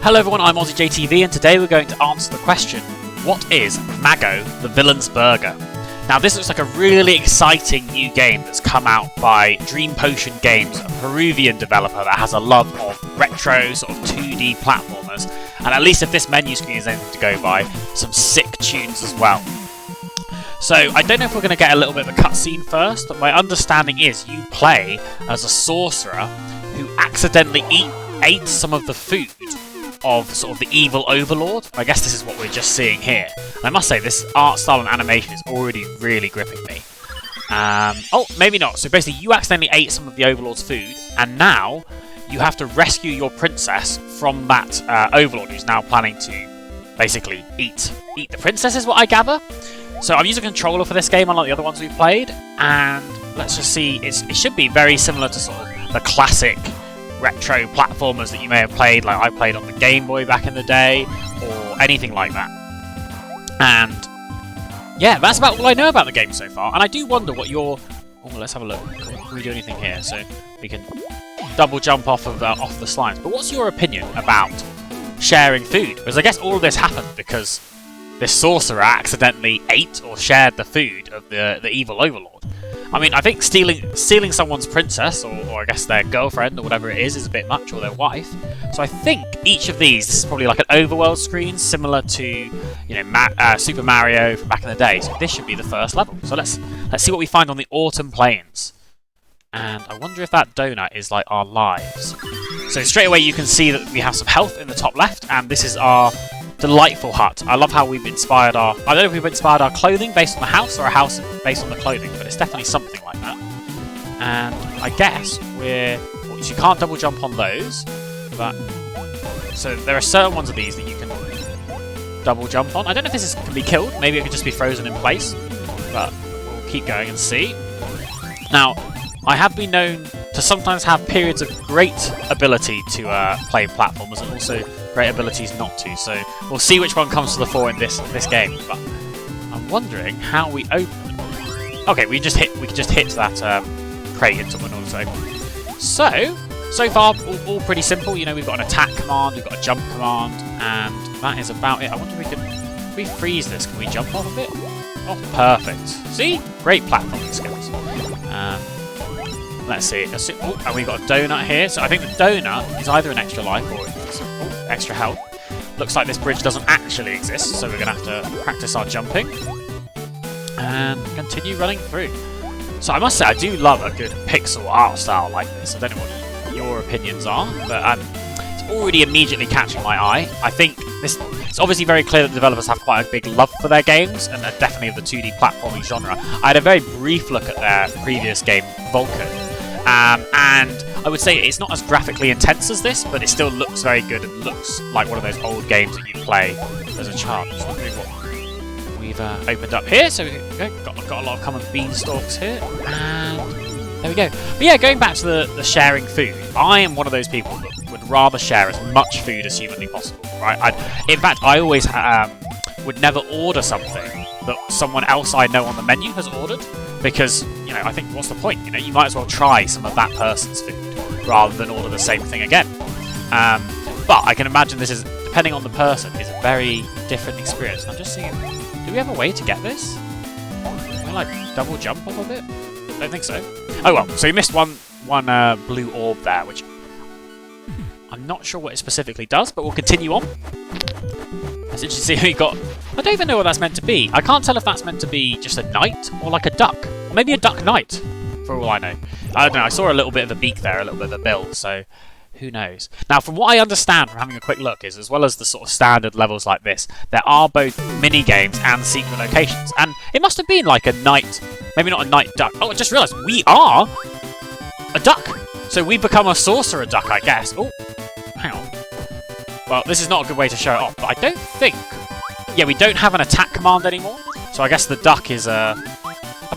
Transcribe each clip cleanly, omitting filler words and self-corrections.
Hello everyone, I'm AussieJTV and today we're going to answer the question, what is Mago, the Villain's Burger? Now this looks like a really exciting new game that's come out by Dream Potion Games, a Peruvian developer that has a love of retro sort of 2D platformers, and at least if this menu screen is anything to go by, some sick tunes as well. So I don't know if we're going to get a little bit of a cutscene first, but my understanding is you play as a sorcerer who accidentally ate some of the food of sort of the evil overlord. I guess this is what we're just seeing here. And I must say, this art style and animation is already really gripping me. Oh, maybe not. So basically, you accidentally ate some of the overlord's food, and now you have to rescue your princess from that overlord who's now planning to basically eat the princess, is what I gather. So I'm using a controller for this game, unlike the other ones we've played, and let's just see. It should be very similar to sort of the classic retro platformers that you may have played, like I played on the Game Boy back in the day, or anything like that. And yeah, that's about all I know about the game so far. And I do wonder what your... Oh, let's have a look. Can we do anything here? So we can double jump off of the slimes. But what's your opinion about sharing food? Because I guess all of this happened because this sorcerer accidentally ate or shared the food of the evil overlord. I mean, I think stealing someone's princess, or I guess their girlfriend, or whatever it is a bit much, or their wife. So I think each of these, this is probably like an overworld screen, similar to, you know, Super Mario from back in the day. So this should be the first level. So let's see what we find on the Autumn Plains. And I wonder if that donut is like our lives. So straight away you can see that we have some health in the top left, and this is our delightful hut. I love how we've inspired I don't know if we've inspired our clothing based on the house or a house based on the clothing, but it's definitely something like that. And I guess you can't double jump on those, but so there are certain ones of these that you can double jump on. I don't know if this can be killed, maybe it could just be frozen in place, but we'll keep going and see. Now, I have been known to sometimes have periods of great ability to play platformers and also great abilities not to, so we'll see which one comes to the fore in this game. But I'm wondering how we open. Okay, we can just hit that crate into in order to open. So far all pretty simple. You know, we've got an attack command, we've got a jump command, and that is about it. I wonder if we freeze this. Can we jump off of it? Oh, perfect. See, great platforming skills. Let's see. Oh, and we've got a donut here. So I think the donut is either an extra life or extra health. Looks like this bridge doesn't actually exist, so we're going to have to practice our jumping and continue running through. So I must say, I do love a good pixel art style like this. I don't know what your opinions are, but it's already immediately catching my eye. I think it's obviously very clear that the developers have quite a big love for their games, and they're definitely of the 2D platforming genre. I had a very brief look at their previous game, Vulcan, and I would say it's not as graphically intense as this, but it still looks very good and looks like one of those old games that you play as a child. Just wondering what we've opened up here. So we've got a lot of common beanstalks here, and there we go. But yeah, going back to the sharing food, I am one of those people that would rather share as much food as humanly possible. Right? In fact, I always would never order something that someone else I know on the menu has ordered, because, you know, I think what's the point? You know, you might as well try some of that person's food rather than order the same thing again. But I can imagine this is, depending on the person, is a very different experience. And I'm just thinking, do we have a way to get this? Can we like double jump off of it? I don't think so. Oh well, so you missed one blue orb there, which I'm not sure what it specifically does, but we'll continue on. As you see, we got... I don't even know what that's meant to be. I can't tell if that's meant to be just a knight or like a duck. Or maybe a duck knight, for all I know. I don't know, I saw a little bit of a beak there, a little bit of a bill, so who knows. Now, from what I understand from having a quick look is, as well as the sort of standard levels like this, there are both mini-games and secret locations. And it must have been like a knight, maybe not a knight duck. Oh, I just realised, we are a duck. So we become a sorcerer duck, I guess. Oh, hang on. Well, this is not a good way to show it off, but I don't think... Yeah, we don't have an attack command anymore, so I guess the duck is a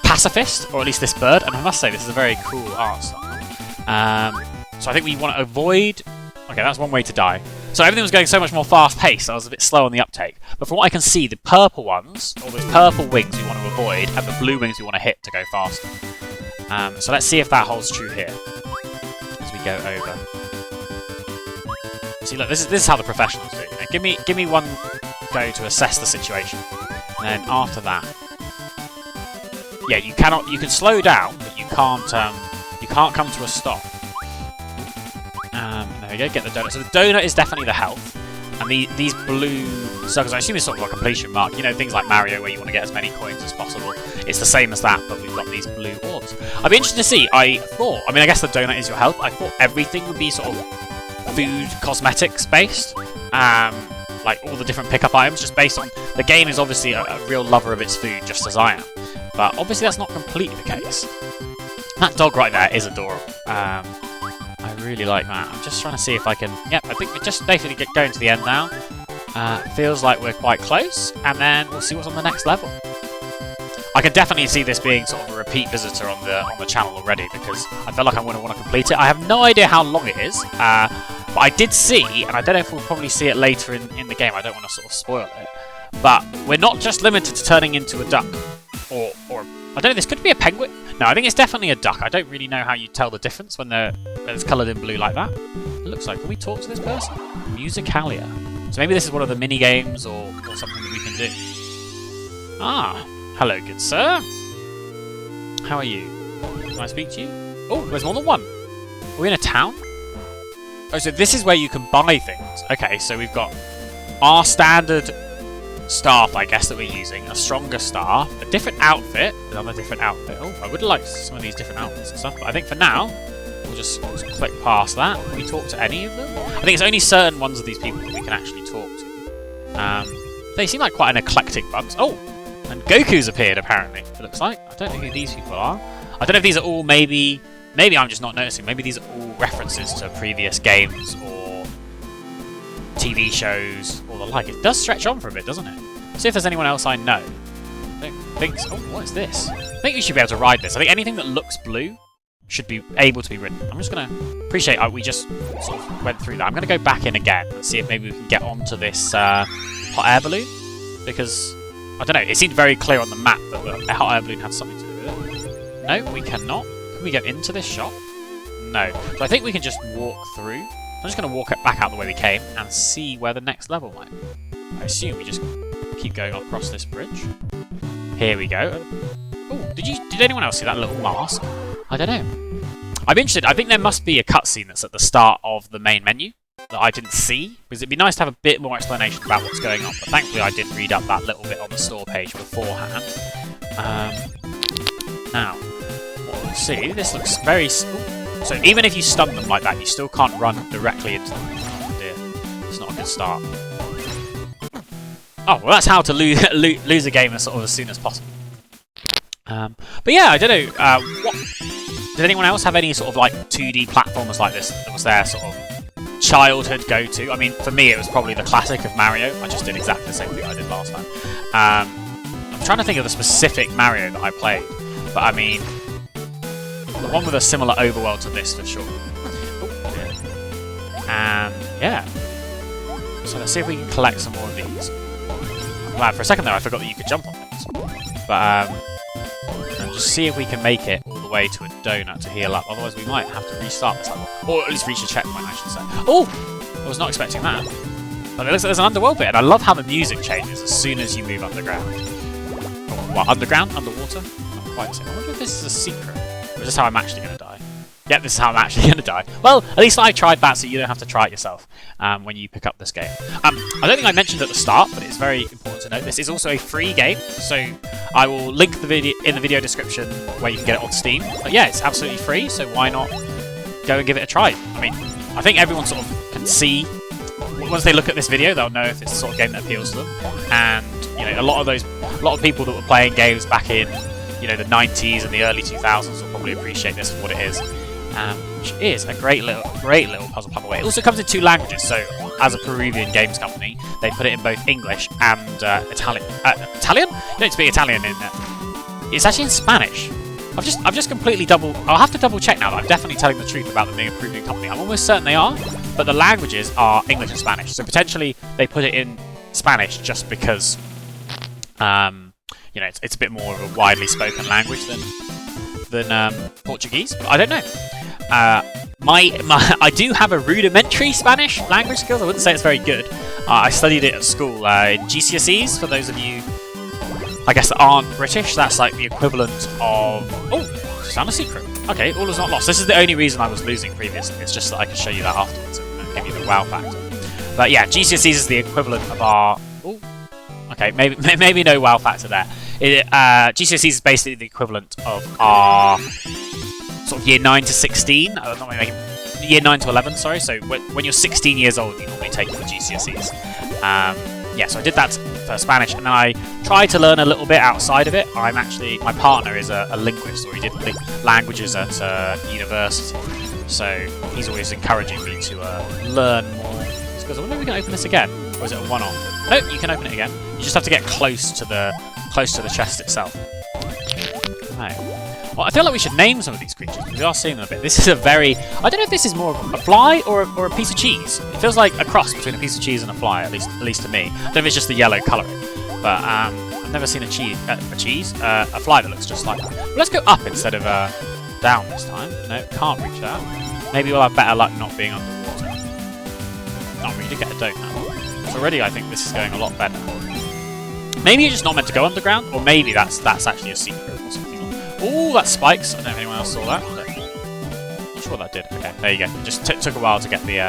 pacifist, or at least this bird, and I must say this is a very cool art style. So I think we want to avoid... Okay, that's one way to die. So everything was going so much more fast-paced, I was a bit slow on the uptake. But from what I can see, the purple ones, or those purple wings we want to avoid, and the blue wings we want to hit to go faster. So let's see if that holds true here, as we go over. See, look, this is how the professionals do. You know, give me one go to assess the situation, and then after that, yeah, you can slow down, but you can't come to a stop. There we go. Get the donut. So the donut is definitely the health, and these blue circles, I assume it's sort of a completion mark. You know, things like Mario where you want to get as many coins as possible. It's the same as that, but we've got these blue orbs. I'd be interested to see. I guess the donut is your health. I thought everything would be sort of food, cosmetics based. Like all the different pickup items, just based on... The game is obviously a real lover of its food, just as I am. But obviously that's not completely the case. That dog right there is adorable. I really like that. I'm just trying to see if I can... Yep, I think we're just basically going to the end now. Feels like we're quite close, and then we'll see what's on the next level. I can definitely see this being sort of a repeat visitor on the channel already, because I feel like I'm going to want to complete it. I have no idea how long it is, but I did see, and I don't know if we'll probably see it later in the game, I don't want to sort of spoil it, but we're not just limited to turning into a duck, or I don't know, this could be a penguin? No, I think it's definitely a duck. I don't really know how you tell the difference when it's coloured in blue like that. It looks like, can we talk to this person? Musicalia. So maybe this is one of the mini games or something that we can do. Ah, hello, good sir. How are you? Can I speak to you? Oh, there's more than one. Are we in a town? Oh, so this is where you can buy things. Okay, so we've got our standard staff, I guess, that we're using, a stronger staff, a different outfit, another different outfit. Oh, I would like some of these different outfits and stuff, but I think for now, we'll just click past that. Can we talk to any of them? I think it's only certain ones of these people that we can actually talk to. They seem like quite an eclectic bunch. Oh, and Goku's appeared, apparently, it looks like. I don't know who these people are. I don't know if these are all maybe I'm just not noticing. Maybe these are all references to previous games or TV shows or the like. It does stretch on for a bit, doesn't it? See if there's anyone else I know. I don't think so. Oh, what is this? I think we should be able to ride this. I think anything that looks blue should be able to be ridden. I'm just going to appreciate we just sort of went through that. I'm going to go back in again and see if maybe we can get onto this hot air balloon. Because, I don't know, it seemed very clear on the map that the hot air balloon had something to do with it. No, we cannot. Can we get into this shop? No. So I think we can just walk through. I'm just going to walk back out the way we came and see where the next level might be. I assume we just keep going across this bridge. Here we go. Oh, did anyone else see that little mask? I don't know. I'm interested. I think there must be a cutscene that's at the start of the main menu that I didn't see, because it'd be nice to have a bit more explanation about what's going on. But thankfully, I did read up that little bit on the store page beforehand. Now, what we'll see, this looks very... So even if you stun them like that, you still can't run directly into them. Oh dear, it's not a good start. Oh, well, that's how to lose a game as soon as possible. But yeah, I don't know. Did anyone else have any sort of like 2D platformers like this that was their sort of childhood go-to? I mean, for me, it was probably the classic of Mario. I just did exactly the same thing I did last time. I'm trying to think of the specific Mario that I played, but I mean, the one with a similar overworld to this for sure. Oh, and yeah. So let's see if we can collect some more of these. I'm glad for a second there I forgot that you could jump on things. But and just see if we can make it all the way to a donut to heal up. Otherwise we might have to restart this level. Or at least reach a checkpoint, I should say. Oh! I was not expecting that. But it looks like there's an underworld bit, and I love how the music changes as soon as you move underground. Oh, what, underground? Underwater? Not quite the same. I wonder if this is a secret. Or is this how I'm actually going to die? Yep, this is how I'm actually going to die. Well, at least I tried that, so you don't have to try it yourself when you pick up this game. I don't think I mentioned at the start, but it's very important to note this is also a free game, so I will link the video in the video description where you can get it on Steam. But yeah, it's absolutely free, so why not go and give it a try? I mean, I think everyone sort of can see, once they look at this video, they'll know if it's the sort of game that appeals to them. And you know, a lot of people that were playing games back in, you know, the 90s and the early 2000s will probably appreciate this for what it is. Which is a great little puzzle platform. It also comes in 2 languages, so as a Peruvian games company, they put it in both English and Italian. Italian? You don't speak Italian in it. It's actually in Spanish. I've just completely I'll have to double check now that I'm definitely telling the truth about them being a Peruvian company. I'm almost certain they are, but the languages are English and Spanish. So potentially they put it in Spanish just because, you know, it's a bit more of a widely spoken language than Portuguese. But I don't know. I do have a rudimentary Spanish language skills. I wouldn't say it's very good. I studied it at school in GCSEs. For those of you, I guess, that aren't British, that's like the equivalent of... Oh, found a secret. Okay, all is not lost. This is the only reason I was losing previously. It's just that I can show you that afterwards and give you the wow factor. But yeah, GCSEs is the equivalent of our... Oh, okay, maybe no wow factor there. GCSEs is basically the equivalent of our sort of year 9 to 16. Year 9 to 11, sorry. So when you're 16 years old, you normally take your GCSEs. Yeah, so I did that for Spanish, and then I tried to learn a little bit outside of it. My partner is a linguist, or he did languages at university. So he's always encouraging me to learn more. Because I wonder if we can open this again, or is it a one-off? No, you can open it again. You just have to get close to the chest itself. Right. Well, I feel like we should name some of these creatures, because we are seeing them a bit. This is a very... I don't know if this is more of a fly or a piece of cheese. It feels like a cross between a piece of cheese and a fly, at least to me. I don't know if it's just the yellow colouring, but I've never seen a fly that looks just like that. Well, let's go up instead of down this time. No, can't reach that. Maybe we'll have better luck not being underwater. Oh, we did get a donut. So already I think this is going a lot better. Maybe you're just not meant to go underground, or maybe that's actually a secret or something. Oh, that's spikes. I don't know if anyone else saw that. But I'm not sure what that did. Okay, there you go. It just took a while to get the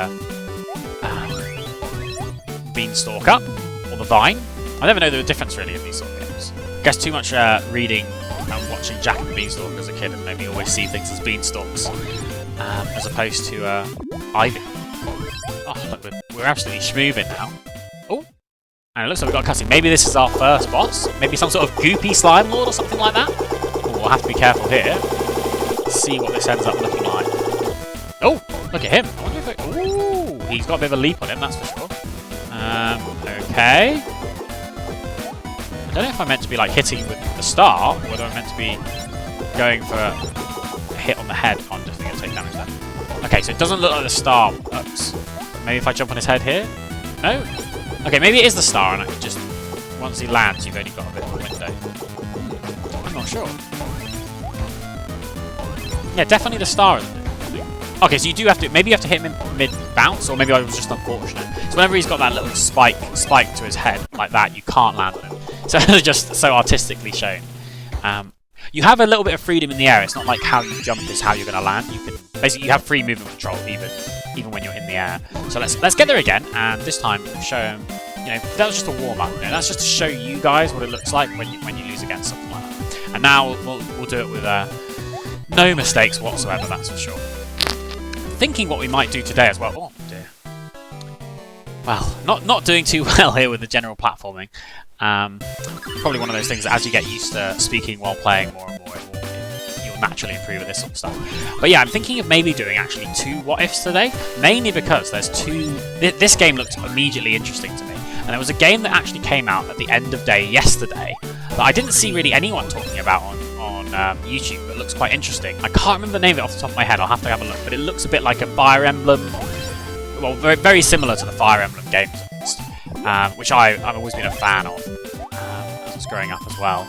beanstalk up, or the vine. I never know the difference really in these sort of games. I guess too much reading and watching Jack and the Beanstalk as a kid and made me always see things as beanstalks, as opposed to ivy. Oh, look, we're absolutely schmooving now. Oh, and it looks like we've got a cutscene. Maybe this is our first boss. Maybe some sort of goopy slime lord or something like that. We'll have to be careful here. Let's see what this ends up looking like. Oh, look at him. I wonder if it... Ooh, he's got a bit of a leap on him, that's for sure. Okay. I don't know if I'm meant to be like hitting with the star, or whether I'm meant to be going for a hit on the head. Oh, I'm definitely going to take damage there. Okay, so it doesn't look like the star works. Maybe if I jump on his head here? No? Okay, maybe it is the star, and I can just... Once he lands, you've only got a bit of a window. I'm not sure. Yeah, definitely the star, isn't it? Okay, so you do have to... Maybe you have to hit him in mid-bounce, or maybe I was just unfortunate. So whenever he's got that little spike to his head, like that, you can't land on him. So just so artistically shown. You have a little bit of freedom in the air. It's not like how you jump is how you're going to land. You can... Basically, you have free movement control, even when you're in the air. So let's get there again, and this time we'll show him... You know, that was just a warm-up. You know, that's just to show you guys what it looks like when you lose against something like that. And now we'll do it with no mistakes whatsoever, that's for sure. Thinking what we might do today as well. Oh dear. Well, not doing too well here with the general platforming. Probably one of those things that as you get used to speaking while playing more and more, you'll naturally improve at this sort of stuff. But yeah, I'm thinking of maybe doing actually 2 what-ifs today, mainly because there's 2... This game looked immediately interesting to me. And there was a game that actually came out at the end of day yesterday that I didn't see really anyone talking about on YouTube, but looks quite interesting. I can't remember the name of it off the top of my head, I'll have to have a look, but it looks a bit like a Fire Emblem, well, very, very similar to the Fire Emblem games, which I've always been a fan of as I was growing up as well.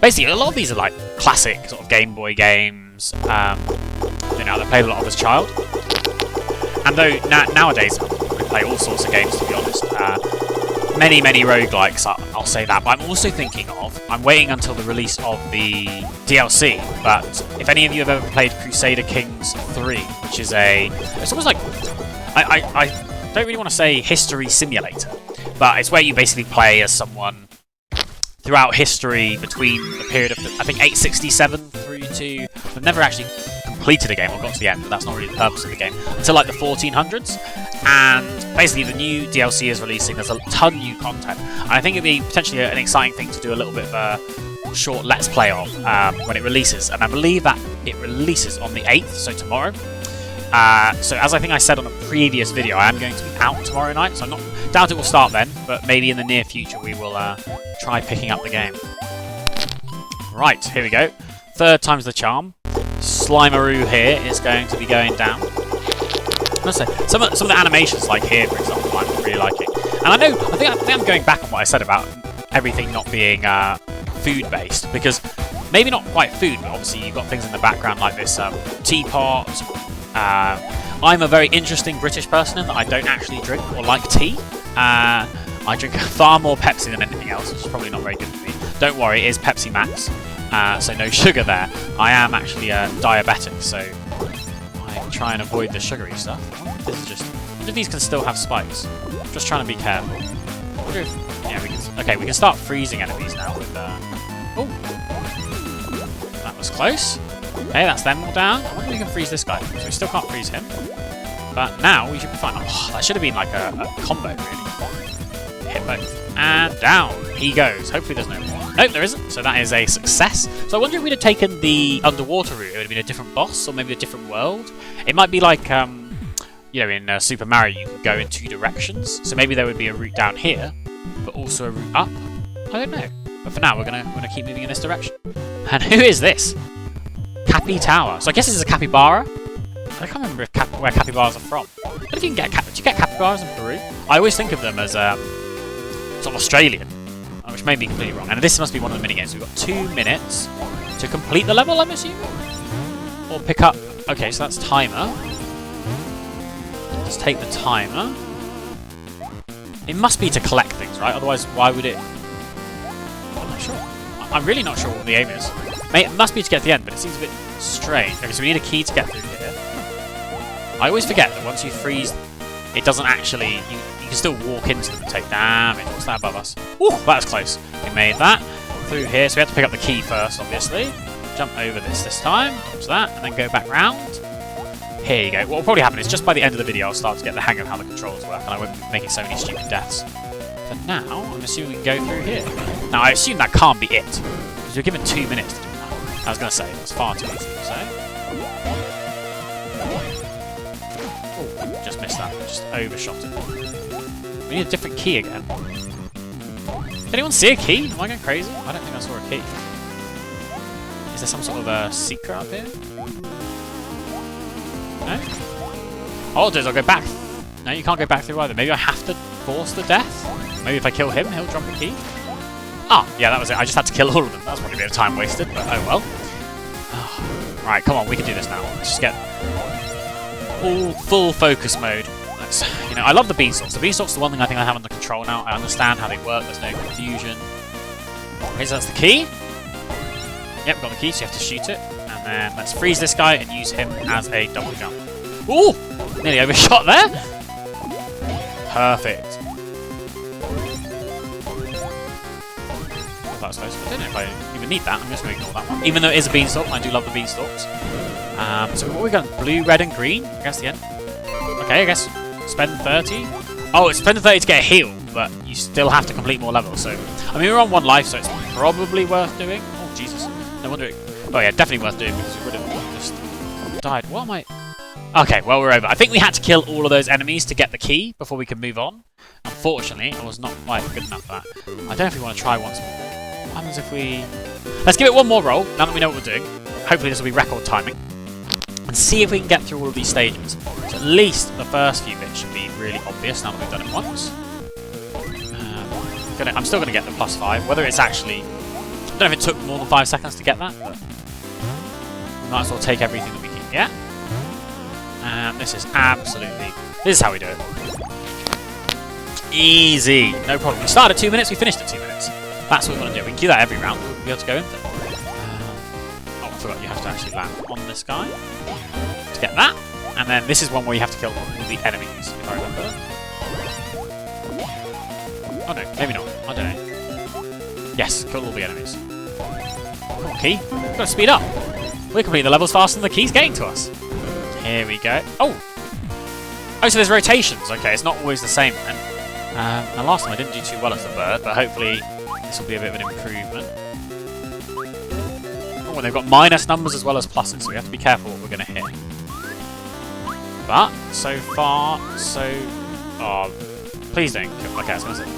Basically, a lot of these are like classic sort of Game Boy games, you know, that I played a lot of as a child. And though nowadays we play all sorts of games, to be honest, many roguelikes, I'll say that, but I'm also thinking of, I'm waiting until the release of the DLC, but if any of you have ever played Crusader Kings 3, which is it's almost like, I don't really want to say history simulator, but it's where you basically play as someone throughout history between the period of, I think, 867 through to, I've never actually completed a game or got to the end, but that's not really the purpose of the game, until like the 1400s. And basically the new DLC is releasing, there's a ton of new content, and I think it'd be potentially an exciting thing to do a little bit of a short let's play of when it releases, and I believe that it releases on the 8th, so tomorrow. So as I think I said on a previous video, I am going to be out tomorrow night, so doubt it will start then, but maybe in the near future we will try picking up the game. Right, here we go. 3rd time's the charm. Slimeroo here is going to be going down. I must say, some of the animations, like here, for example, I'm really liking. And I think I'm going back on what I said about everything not being food-based, because maybe not quite food, but obviously you've got things in the background like this teapot, I'm a very interesting British person in that I don't actually drink or like tea. I drink far more Pepsi than anything else, which is probably not very good for me. Don't worry, it is Pepsi Max, so no sugar there. I am actually diabetic, so I try and avoid the sugary stuff. This is just... I wonder if these can still have spikes. I'm just trying to be careful. Yeah, we can... Okay, we can start freezing enemies now with... Oh! That was close. Okay, that's them all down. I wonder if we can freeze this guy. So we still can't freeze him. But now we should be fine. Oh, that should have been like a combo, really. Hit both. And down he goes. Hopefully there's no more. Nope, there isn't. So that is a success. So I wonder if we'd have taken the underwater route, it would have been a different boss or maybe a different world. It might be like, you know, in Super Mario you can go in 2 directions. So maybe there would be a route down here, but also a route up. I don't know. But for now, we're gonna keep moving in this direction. And who is this? Cappy Tower. So I guess this is a capybara. I can't remember if where capybaras are from. I don't know if you can get do you get capybaras in Peru? I always think of them as sort of Australian, which may be completely wrong. And this must be one of the minigames. We've got 2 minutes to complete the level, I'm assuming, or pick up. Okay, so that's timer. Let's take the timer. It must be to collect things, right? Otherwise, why would it? I'm not sure. I'm really not sure what the aim is. It must be to get to the end, but it seems a bit strange. Okay, so we need a key to get through here. I always forget that once you freeze, it doesn't actually... You can still walk into them and take damage. What's that above us? Ooh, that was close. We made that through here, so we have to pick up the key first, obviously. Jump over this time, to that, and then go back round. Here you go. What will probably happen is just by the end of the video, I'll start to get the hang of how the controls work, and I won't be making so many stupid deaths. For now, I'm assuming we can go through here. Now, I assume that can't be it, because we're given 2 minutes to do that. I was going to say, that's far too easy to say. Oh, just missed that. Just overshot it. We need a different key again. Did anyone see a key? Am I going crazy? I don't think I saw a key. Is there some sort of a secret up here? No? All I'll do is I'll go back. No, you can't go back through either. Maybe I have to force the death? Maybe if I kill him, he'll drop a key? Ah, yeah, that was it. I just had to kill all of them. That was probably a bit of time wasted, but oh well. Oh, right, come on, we can do this now. Let's just get full focus mode. Let's, you know, I love the beanstalks. The beanstalks are the one thing I think I have under control now. I understand how they work. There's no confusion. Okay, so that's the key. Yep, got the key, so you have to shoot it. And then let's freeze this guy and use him as a double jump. Ooh! Nearly overshot there. Perfect. That was close. I don't know if I even need that. I'm just going to ignore that one. Even though it is a beanstalk, I do love the beanstalks. So what we got? Blue, red, and green. I guess the end. Okay, I guess spend 30. Oh, it's spend 30 to get a heal, but you still have to complete more levels. So, I mean, we're on 1 life, so it's probably worth doing. Oh, Jesus. No wonder it... Oh, yeah, definitely worth doing because we would have just died. What am I... Okay, well, we're over. I think we had to kill all of those enemies to get the key before we could move on. Unfortunately, I was not quite good enough for that. I don't know if we want to try once more. What happens if we... Let's give it one more roll, now that we know what we're doing. Hopefully this will be record timing. And see if we can get through all of these stages. So at least the first few bits should be really obvious now that we've done it once. I'm still going to get the +5. Whether it's actually... I don't know if it took more than 5 seconds to get that, but... We might as well take everything that we can get. And this is absolutely... This is how we do it. Easy. No problem. We started at 2 minutes, we finished at 2 minutes. That's what we want to do. We can do that every round. We'll be able to go in there. Oh, I forgot you have to actually land on this guy to get that. And then this is one where you have to kill all the enemies, if I remember. Oh no, maybe not. I don't know. Yes, kill all the enemies. Come on, key. We've got to speed up. We're completing the levels faster than the key's getting to us. Here we go. Oh! Oh, so there's rotations. Okay, it's not always the same then. And last time I didn't do too well as a bird, but hopefully this will be a bit of an improvement. Oh, and they've got minus numbers as well as pluses, so we have to be careful what we're going to hit. But, so far, so... Oh, please don't kill... Okay, I was going to say...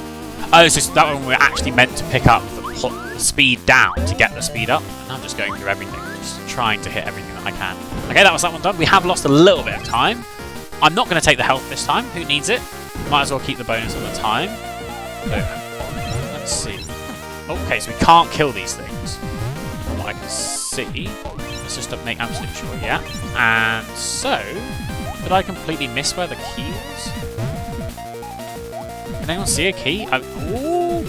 Oh, so that one we're actually meant to pick up the speed down to get the speed up. And I'm just going through everything, just trying to hit everything that I can. Okay, that was that one done. We have lost a little bit of time. I'm not going to take the health this time. Who needs it? Might as well keep the bonus on the time. So, let's see. Okay, so we can't kill these things. From what I can see. Let's just make absolutely sure, yeah. And so, did I completely miss where the key was? Can anyone see a key? Ooh!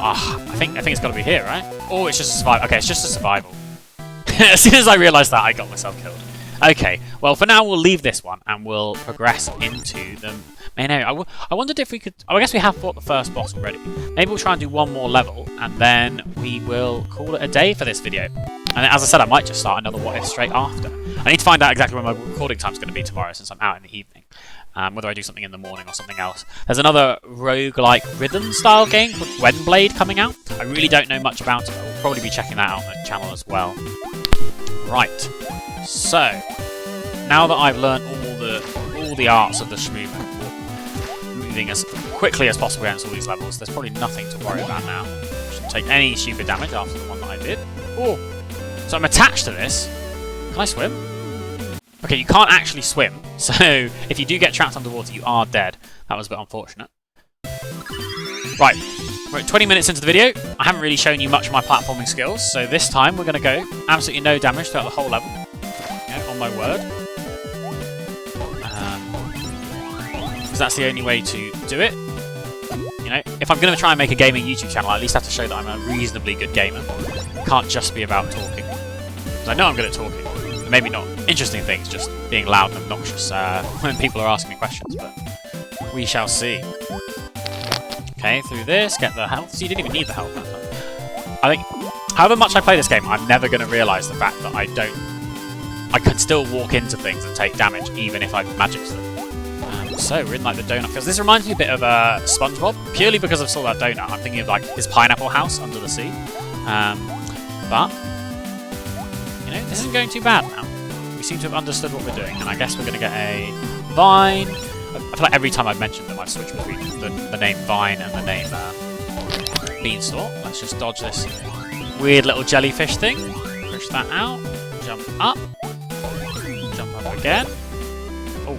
Ah, I think it's got to be here, right? Oh, it's just a survival. Okay, it's just a survival. As soon as I realised that, I got myself killed. Okay, well, for now, we'll leave this one, and we'll progress into the main area. I wondered if we could... Oh, I guess we have fought the first boss already. Maybe we'll try and do one more level, and then we will call it a day for this video. And as I said, I might just start another What If straight after. I need to find out exactly when my recording time's going to be tomorrow, since I'm out in the evening. Whether I do something in the morning or something else. There's another roguelike rhythm-style game called Wendblade coming out. I really don't know much about it. I'll probably be checking that out on the channel as well. Right. So, now that I've learned all the arts of the Shmoo, moving as quickly as possible against all these levels, there's probably nothing to worry about now. Shouldn't take any stupid damage after the one that I did. Oh, so I'm attached to this. Can I swim? Okay, you can't actually swim, so if you do get trapped underwater, you are dead. That was a bit unfortunate. Right, we're at 20 minutes into the video. I haven't really shown you much of my platforming skills, so this time we're going to go absolutely no damage throughout the whole level. Yeah, on my word. Because that's the only way to do it. You know, if I'm going to try and make a gaming YouTube channel, I at least have to show that I'm a reasonably good gamer. It can't just be about talking. Because I know I'm good at talking. Maybe not interesting things, just being loud and obnoxious when people are asking me questions, but we shall see. Okay, through this, get the health. So you didn't even need the health that time. I think, however much I play this game, I'm never going to realise the fact that I can still walk into things and take damage, even if I've magicked them. So we're in like the donut fields. This reminds me a bit of SpongeBob, purely because I saw that donut. I'm thinking of like his pineapple house under the sea. But this isn't going too bad now. We seem to have understood what we're doing, and I guess we're going to get a Vine. I feel like every time I've mentioned them, I've switched between the name Vine and the name Beanstalk. Let's just dodge this weird little jellyfish thing. Push that out. Jump up. Jump up again. Oh,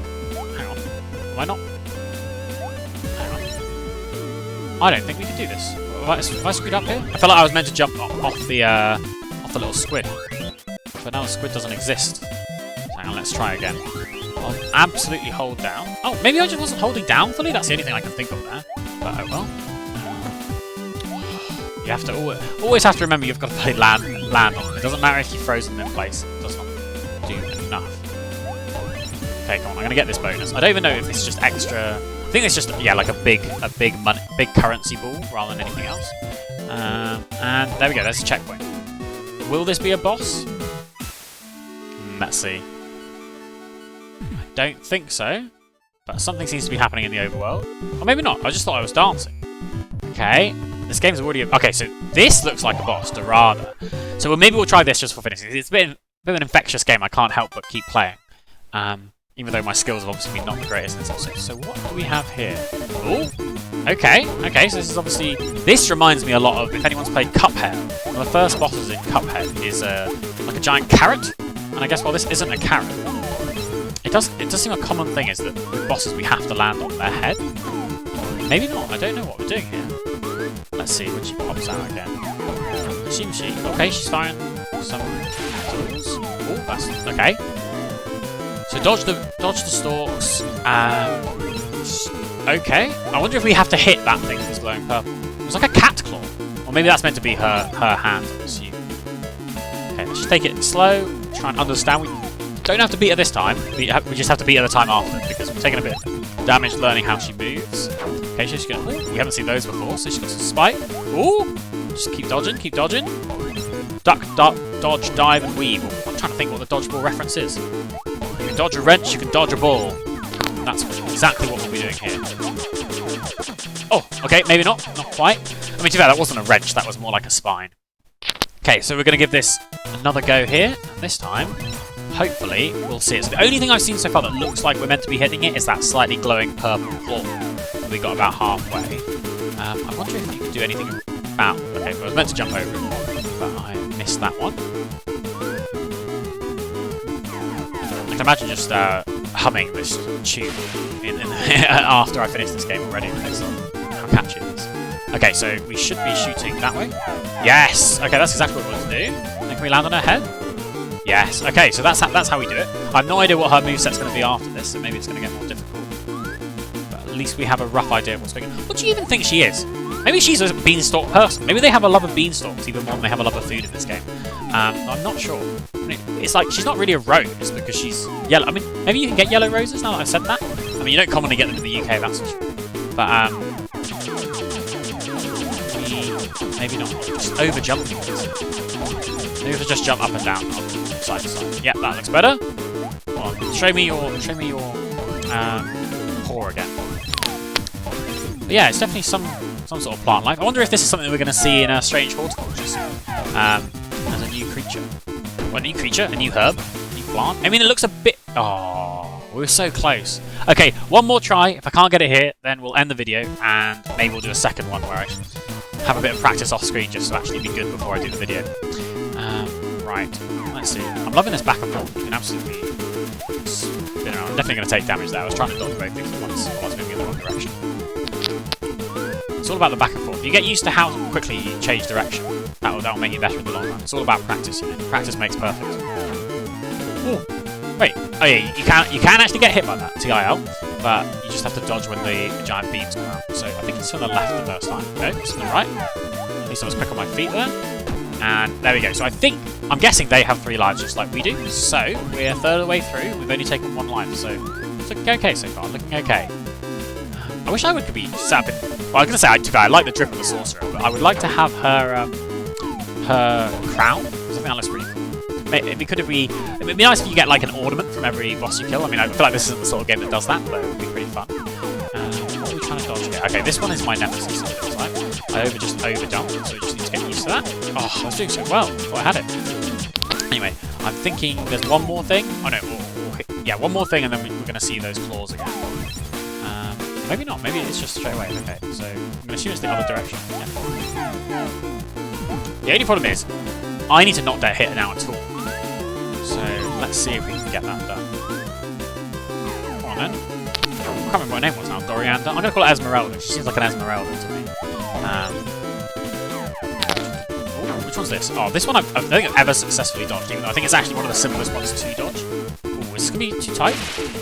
hang on. Am I not? Hang on. I don't think we can do this. Have I screwed up here? I felt like I was meant to jump off the little squid. But now the squid doesn't exist. So hang on, let's try again. I'll absolutely hold down. Oh, maybe I just wasn't holding down fully? That's the only thing I can think of there. But oh well. You have to always have to remember you've got to play land on them. It doesn't matter if you froze them in place. It does not do enough. Okay, come on, I'm gonna get this bonus. I don't even know if it's just extra. I think it's just like a big currency ball rather than anything else. And there we go. There's a checkpoint. Will this be a boss? Let's see. I don't think so, but something seems to be happening in the overworld. Or maybe not. I just thought I was dancing. Okay, this game's already... Okay, so this looks like a boss, Dorada. So maybe we'll try this just for finishing. It's a bit of an infectious game. I can't help but keep playing. Even though my skills have obviously been not the greatest in this episode. So what do we have here? Oh, okay, so this is obviously... This reminds me a lot of, if anyone's played Cuphead. One of the first bosses in Cuphead is like a giant carrot. And I guess while this isn't a carrot, it does seem a common thing is that with bosses we have to land on their head. Maybe not, I don't know what we're doing here. Let's see when she pops out again. Seems she... Okay, she's firing some tools. Oh, that's... Okay. So dodge the stalks. Okay. I wonder if we have to hit that thing that's glowing purple. It's like a cat claw. Or maybe that's meant to be her hand, I assume. Okay, let's just take it slow. Try and understand. We don't have to beat her this time. We just have to beat her the time after because we've taken a bit of damage learning how she moves. Okay, she's gonna... Ooh, we haven't seen those before, so she's got some spike. Ooh! Just keep dodging, keep dodging. Duck, dodge, dive, and weave. I'm trying to think what the dodgeball reference is. You can dodge a wrench, you can dodge a ball. That's exactly what we'll be doing here. Oh, okay, maybe not. Not quite. I mean, to be fair, that wasn't a wrench, that was more like a spine. Okay, so we're going to give this another go here. And this time, hopefully, we'll see it. So the only thing I've seen so far that looks like we're meant to be hitting it is that slightly glowing purple claw that we got about halfway. I wonder if you can do anything about... Okay, I was meant to jump over it, but I missed that one. I can imagine just humming this tune after I finish this game already based on how catchy it is. Okay, so we should be shooting that way. Yes! Okay, that's exactly what we want to do. And can we land on her head? Yes, okay, so that's how we do it. I have no idea what her moveset's going to be after this, so maybe it's going to get more difficult. But at least we have a rough idea of what's going on. What do you even think she is? Maybe she's a beanstalk person. Maybe they have a love of beanstalks even more than they have a love of food in this game. I'm not sure. I mean, it's like she's not really a rose because she's yellow. I mean, maybe you can get yellow roses now that I've said that. I mean, you don't commonly get them in the UK, that's for sure. But, maybe not. Just over jumping. Maybe if I just jump up and down, side to side. Yeah, that looks better. Come on, show me your paw again. But yeah, it's definitely some sort of plant life. I wonder if this is something we're going to see in a strange horticulture soon. As a new creature. Well, a new creature, a new herb, a new plant. I mean, it looks a bit. Oh, we were so close. Okay, one more try. If I can't get it here, then we'll end the video and maybe we'll do a second one where I have a bit of practice off screen just to actually be good before I do the video. Right, let's see. I'm loving this back and forth. You can absolutely spin around. I'm definitely going to take damage there. I was trying to dodge both things at once while I was moving in the wrong direction. It's all about the back and forth. You get used to how quickly you change direction. That'll make you better in the long run. It's all about practice, you know. Practice makes perfect. Ooh. Wait. Oh yeah, you can actually get hit by that TIL, but you just have to dodge when the giant beams come out. So I think it's from the left the first time. No, it's from the right. At least I was quick on my feet there. And there we go. So I'm guessing they have 3 lives just like we do. So we're a third of the way through. We've only taken 1 life, so it's looking okay so far. Looking okay. I wish I would be sat in. Well, I was going to say I like the drip of the sorcerer, but I would like to have her crown. I think that looks pretty cool. It'd be nice if you get like an ornament from every boss you kill. I mean, I feel like this isn't the sort of game that does that, but it would be pretty fun. What are we trying to dodge here? Okay, this one is my nemesis. It feels like. I just overjumped, so we just need to get used to that. Oh, I was doing so well. I thought I had it. Anyway, I'm thinking there's one more thing. Oh no, yeah, one more thing, and then we're going to see those claws again. Maybe not. Maybe it's just straight away. Okay, so I'm going to assume it's the other direction. Yeah. The only problem is, I need to not hit it now at all. So let's see if we can get that done. Come on then. I can't remember what her name was now. Coriander. I'm going to call it Esmeralda. She seems like an Esmeralda to me. Which one's this? Oh, this one I don't think I've ever successfully dodged, even though I think it's actually one of the simplest ones to dodge. Oh, is this going to be too tight?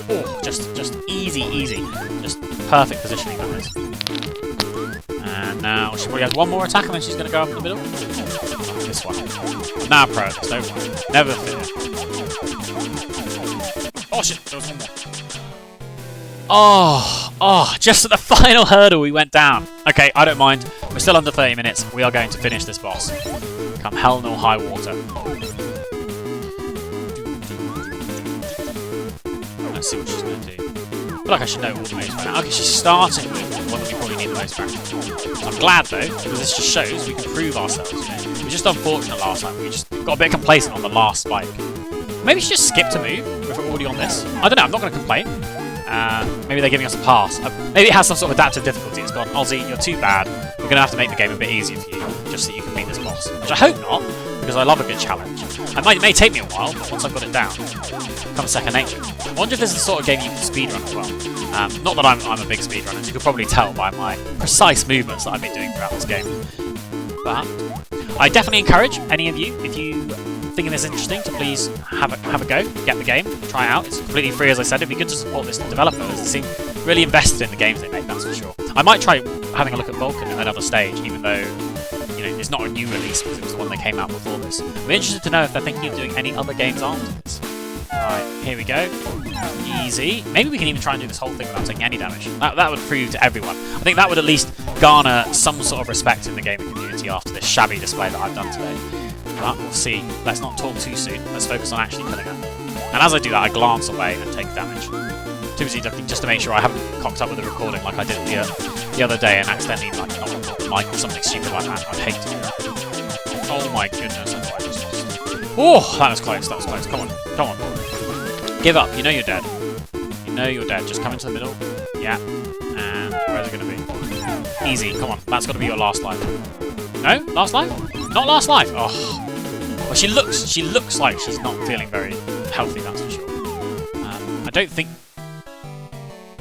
Oh, just easy. Just perfect positioning that is. And now she probably has one more attack and then she's going to go up in the middle. Oh, this one. Nah, pro, don't worry. Never fear. Oh shit, there was one more. Oh, just at the final hurdle we went down. Okay, I don't mind. We're still under 30 minutes. We are going to finish this boss. Come hell nor high water. Let's see what she's going to do. I feel like I should know all the moves right now. Okay, she's starting with the one that we probably need the most practice. I'm glad though, because this just shows we can prove ourselves. You know? It was just unfortunate last time. We just got a bit complacent on the last spike. Maybe she just skipped a move if we're already on this. I don't know, I'm not going to complain. Maybe they're giving us a pass. Maybe it has some sort of adaptive difficulty. It's gone, Ozzy, you're too bad. We're going to have to make the game a bit easier for you, just so you can beat this boss. Which I hope not, because I love a good challenge. It may take me a while, but once I've got it down, it becomes second nature. I wonder if this is the sort of game you can speedrun as well. Not that I'm a big speedrunner, as you can probably tell by my precise movements that I've been doing throughout this game. But I definitely encourage any of you, if you thinking this interesting, to please have a go, get the game, try it out. It's completely free, as I said. It'd be good to support this developer, as they seem really invested in the games they make, that's for sure. I might try having a look at Vulcan at another stage, even though, you know, it's not a new release, because it was the one that came out before this. I'm interested to know if they're thinking of doing any other games after this. Right, here we go. Easy. Maybe we can even try and do this whole thing without taking any damage. That would prove to everyone. I think that would at least garner some sort of respect in the gaming community after this shabby display that I've done today. But we'll see. Let's not talk too soon. Let's focus on actually killing her. And as I do that, I glance away and take damage. Too busy looking just to make sure I haven't cocked up with the recording like I did the other day and accidentally not record the mic or something stupid like that. I'd hate to do that. Oh my goodness, that's what I just lost. Oh, that was close, that was close. Come on, come on. Give up, you know you're dead. You know you're dead. Just come into the middle. Yeah. And where's it going to be? Easy, come on. That's got to be your last life. No? Last life? Not last life. Oh. Well, she looks like she's not feeling very healthy, that's for sure. I don't think...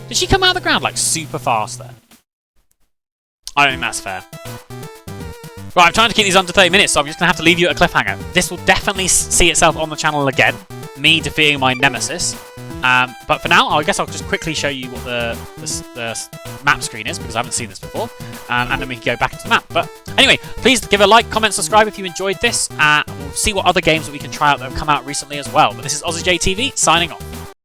Did she come out of the ground, like, super fast there? I don't think that's fair. Right, I'm trying to keep these under 30 minutes, so I'm just going to have to leave you at a cliffhanger. This will definitely see itself on the channel again, me defeating my nemesis. But for now, I guess I'll just quickly show you what the map screen is, because I haven't seen this before, and then we can go back into the map. But anyway, please give a like, comment, subscribe if you enjoyed this. We'll see what other games that we can try out that have come out recently as well. But this is OzzyJTV signing off.